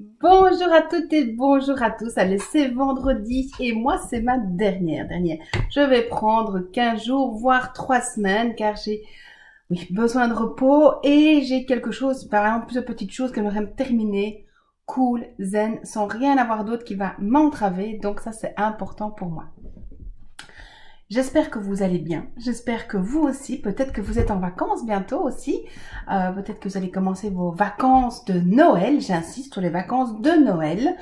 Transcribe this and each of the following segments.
Bonjour à toutes et bonjour à tous. Allez, c'est vendredi et moi, c'est ma dernière. Je vais prendre 15 jours, voire 3 semaines car j'ai besoin de repos et j'ai quelque chose, par exemple, plusieurs petites choses que j'aimerais me terminer cool, zen, sans rien avoir d'autre qui va m'entraver. Donc ça, c'est important pour moi. J'espère que vous allez bien, j'espère que vous aussi, peut-être que vous êtes en vacances bientôt aussi, peut-être que vous allez commencer vos vacances de Noël, j'insiste sur les vacances de Noël.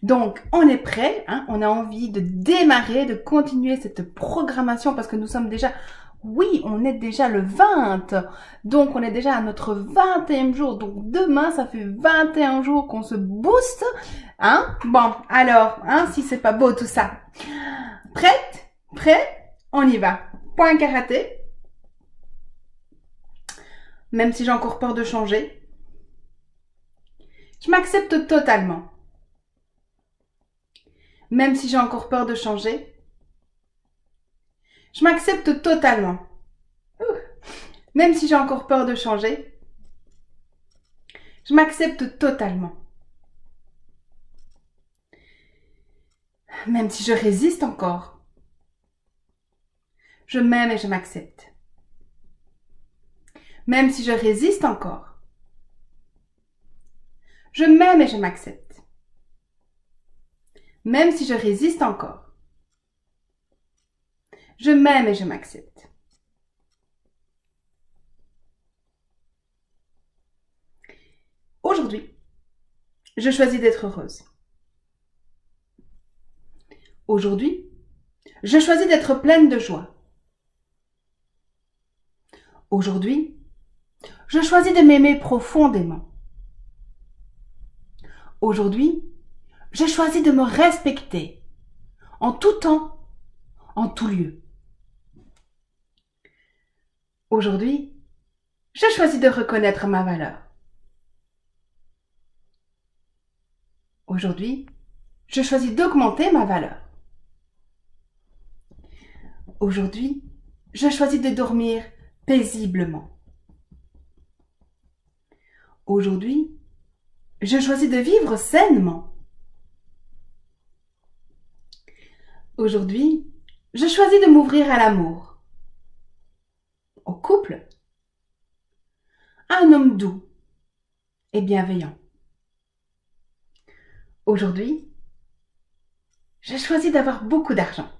Donc on est prêt, hein, on a envie de démarrer, de continuer cette programmation parce que nous sommes déjà, oui, on est déjà le 20, donc on est déjà à notre 21e jour, donc demain ça fait 21 jours qu'on se booste, hein. Bon, alors, hein, si c'est pas beau tout ça. Prête? Prêt? On y va. Point karaté. Même si j'ai encore peur de changer. Je m'accepte totalement. Même si j'ai encore peur de changer. Je m'accepte totalement. Même si j'ai encore peur de changer. Je m'accepte totalement. Même si je résiste encore. Je m'aime et je m'accepte. Même si je résiste encore. Je m'aime et je m'accepte. Même si je résiste encore. Je m'aime et je m'accepte. Aujourd'hui, je choisis d'être heureuse. Aujourd'hui, je choisis d'être pleine de joie. Aujourd'hui, je choisis de m'aimer profondément. Aujourd'hui, je choisis de me respecter en tout temps, en tout lieu. Aujourd'hui, je choisis de reconnaître ma valeur. Aujourd'hui, je choisis d'augmenter ma valeur. Aujourd'hui, je choisis de dormir paisiblement. Aujourd'hui, je choisis de vivre sainement. Aujourd'hui, je choisis de m'ouvrir à l'amour, au couple, à un homme doux et bienveillant. Aujourd'hui, je choisis d'avoir beaucoup d'argent.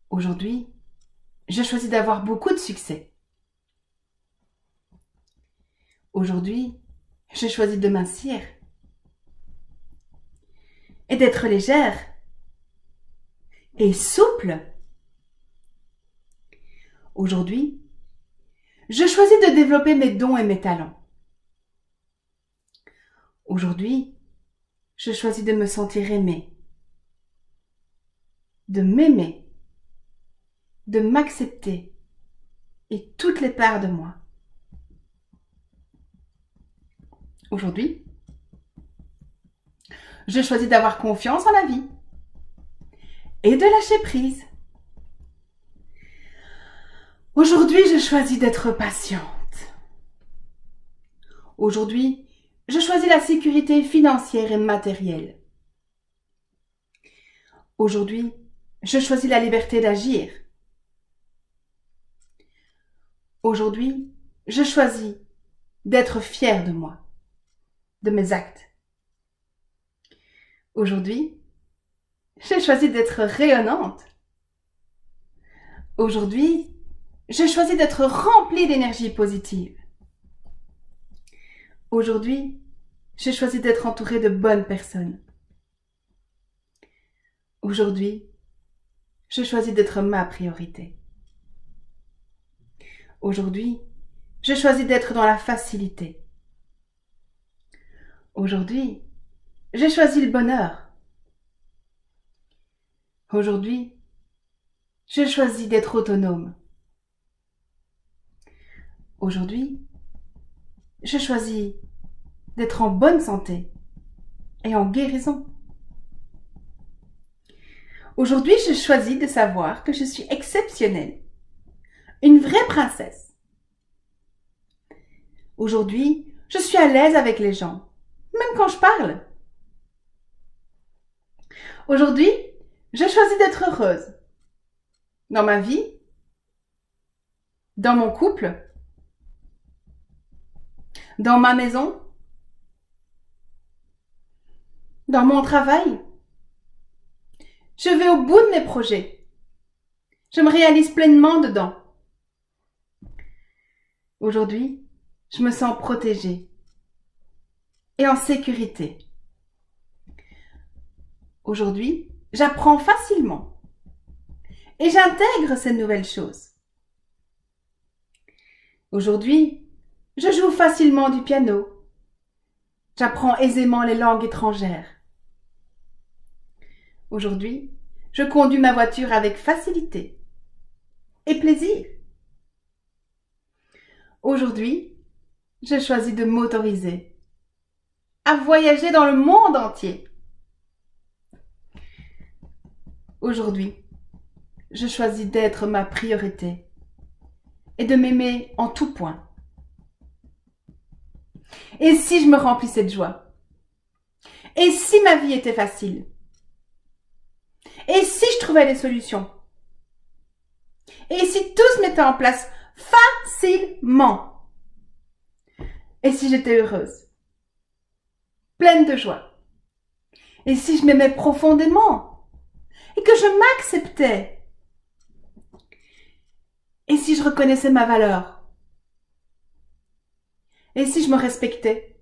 Aujourd'hui, je choisis d'avoir beaucoup de succès. Aujourd'hui, je choisis de mincir et d'être légère et souple. Aujourd'hui, je choisis de développer mes dons et mes talents. Aujourd'hui, je choisis de me sentir aimée, de m'aimer, de m'accepter et toutes les parts de moi. Aujourd'hui, je choisis d'avoir confiance en la vie et de lâcher prise. Aujourd'hui, je choisis d'être patiente. Aujourd'hui, je choisis la sécurité financière et matérielle. Aujourd'hui, je choisis la liberté d'agir. Aujourd'hui, je choisis d'être fière de moi, de mes actes. Aujourd'hui, j'ai choisi d'être rayonnante. Aujourd'hui, je choisis d'être remplie d'énergie positive. Aujourd'hui, j'ai choisi d'être entourée de bonnes personnes. Aujourd'hui, je choisis d'être ma priorité. Aujourd'hui, je choisis d'être dans la facilité. Aujourd'hui, j'ai choisi le bonheur. Aujourd'hui, je choisis d'être autonome. Aujourd'hui, je choisis d'être en bonne santé et en guérison. Aujourd'hui, je choisis de savoir que je suis exceptionnelle, une vraie princesse. Aujourd'hui, Je suis à l'aise avec les gens, même quand je parle. Aujourd'hui, je choisis d'être heureuse. Dans ma vie, dans mon couple, dans ma maison, dans mon travail. Je vais au bout de mes projets. Je me réalise pleinement dedans. Aujourd'hui, je me sens protégée et en sécurité. Aujourd'hui, j'apprends facilement et j'intègre ces nouvelles choses. Aujourd'hui, je joue facilement du piano. J'apprends aisément les langues étrangères. Aujourd'hui, je conduis ma voiture avec facilité et plaisir. Aujourd'hui, je choisis de m'autoriser à voyager dans le monde entier. Aujourd'hui, je choisis d'être ma priorité et de m'aimer en tout point. Et si je me remplissais de joie? Et si ma vie était facile? Et si je trouvais des solutions? Et si tout se mettait en place facilement? Et si j'étais heureuse? Pleine de joie? Et si je m'aimais profondément? Et que je m'acceptais? Et si je reconnaissais ma valeur? Et si je me respectais?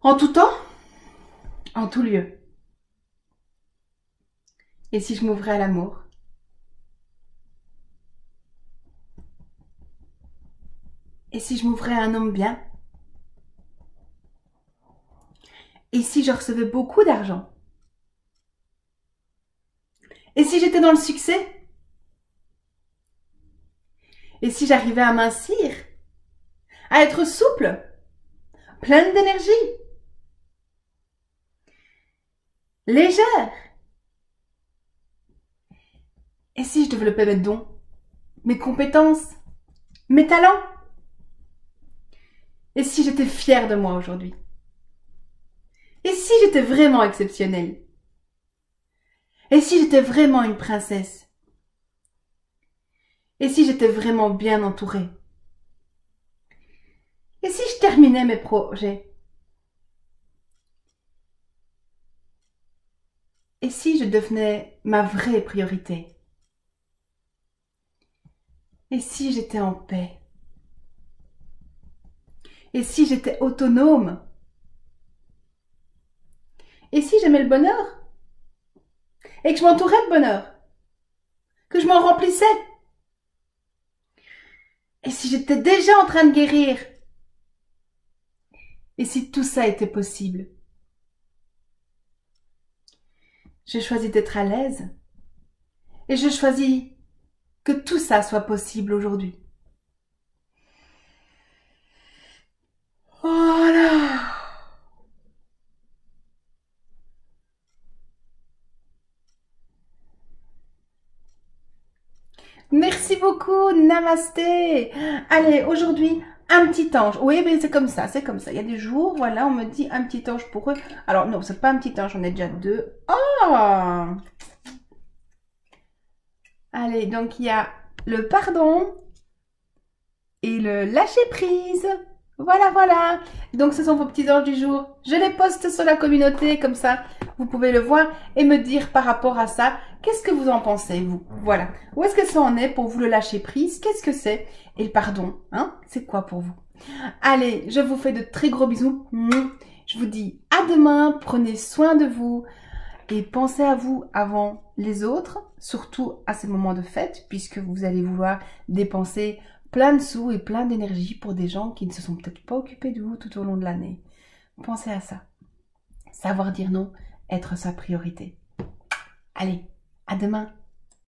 En tout temps? En tout lieu? Et si je m'ouvrais à l'amour? Et si je m'ouvrais à un homme bien? Et si je recevais beaucoup d'argent? Et si j'étais dans le succès? Et si j'arrivais à mincir? À être souple? Pleine d'énergie? Légère? Et si je développais mes dons, mes compétences, mes talents? Et si j'étais fière de moi aujourd'hui? Et si j'étais vraiment exceptionnelle? Et si j'étais vraiment une princesse? Et si j'étais vraiment bien entourée? Et si je terminais mes projets? Et si je devenais ma vraie priorité? Et si j'étais en paix? Et si j'étais autonome? Et si j'aimais le bonheur? Et que je m'entourais de bonheur? Que je m'en remplissais? Et si j'étais déjà en train de guérir? Et si tout ça était possible? Je choisis d'être à l'aise et je choisis que tout ça soit possible aujourd'hui. Voilà. Merci beaucoup, namasté. Allez, aujourd'hui, un petit ange. Oui, mais c'est comme ça, c'est comme ça. Il y a des jours, voilà, on me dit un petit ange pour eux. Alors non, c'est pas un petit ange, j'en ai déjà deux. Oh! Allez, donc il y a le pardon et le lâcher prise. Voilà, voilà. Donc ce sont vos petits anges du jour. Je les poste sur la communauté, comme ça, vous pouvez le voir et me dire par rapport à ça, qu'est-ce que vous en pensez, vous? Voilà. Où est-ce que ça en est pour vous le lâcher prise? Qu'est-ce que c'est? Et le pardon, hein? C'est quoi pour vous? Allez, je vous fais de très gros bisous. Je vous dis à demain. Prenez soin de vous et pensez à vous avant les autres, surtout à ces moments de fête, puisque vous allez vouloir dépenser plein de sous et plein d'énergie pour des gens qui ne se sont peut-être pas occupés de vous tout au long de l'année. Pensez à ça. Savoir dire non, être sa priorité. Allez, à demain.